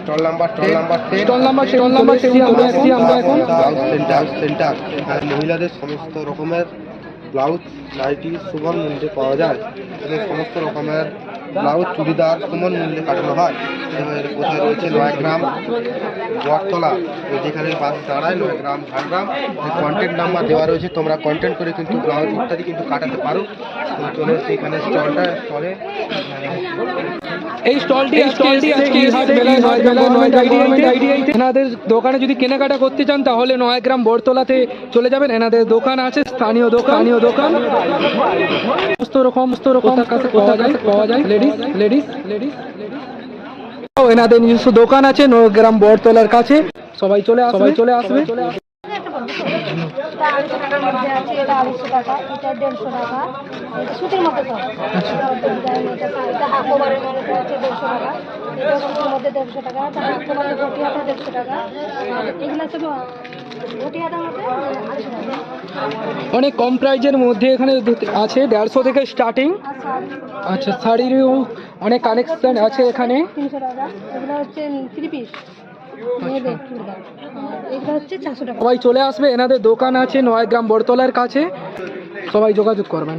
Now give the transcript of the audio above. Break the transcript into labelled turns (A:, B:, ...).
A: Stall number 10
B: stall number আমরা এখন
A: blouse centre. এখানে মহিলাদের সমস্ত রকমের ব্লাউজ নাইটি সুমন মূল্যে পাওয়া যায় এবং সমস্ত রকমের ব্লাউজ চুড়িদার সুমন মূল্যে কাটানো হয়। এবার কোথায় রয়েছে নয়াগ্রাম বটতলা, যেখানে বাস দাঁড়ায় নয়াগ্রাম ঝাড়গ্রাম। কন্ট্যাক্ট নাম্বার দেওয়া রয়েছে, তোমরা কন্ট্যাক্ট করে কিন্তু ব্লাউজ ইত্যাদি কিন্তু কাটাতে পারো। তো চলে এসে এখানে স্টলে
B: এই স্টলটি এনাদের দোকানে যদি কেনাকাটা করতে চান তাহলে নয়াগ্রাম বটতলাতে চলে যাবেন। এনাদের দোকান আছে, স্থানীয় দোকান সমস্ত রকম পাওয়া যায় লেডিস। এনাদের নিজস্ব দোকান আছে নয়াগ্রাম বটতলার কাছে। সবাই চলে আসবে।
C: টাকার মধ্যে আছে, এটা 250 টাকা, এটা 150 টাকা, এটা সুতির মধ্যে তো এটা হাকোবারের মধ্যে আছে 150 টাকা, এটা সুতির মধ্যে 150 টাকা, এটা হাকোবারের ঘটি হাতা 150 টাকা, আর এগুলো সব ঘটি হাতার মধ্যে 250 টাকা।
B: অনেক কম প্রাইজের মধ্যে এখানে আছে, 150 থেকে স্টার্টিং। আচ্ছা, শাড়িরও অনেক কালেকশন আছে এখানে।
C: 300 টাকা, এগুলো হচ্ছে 3 পিস মেয়েদের চুড়িদার, এগুলো হচ্ছে 400 টাকা।
B: সবাই চলে আসবে, এনাদের দোকান আছে নয়াগ্রাম বটতলার কাছে, সবাই যোগাযোগ করবেন।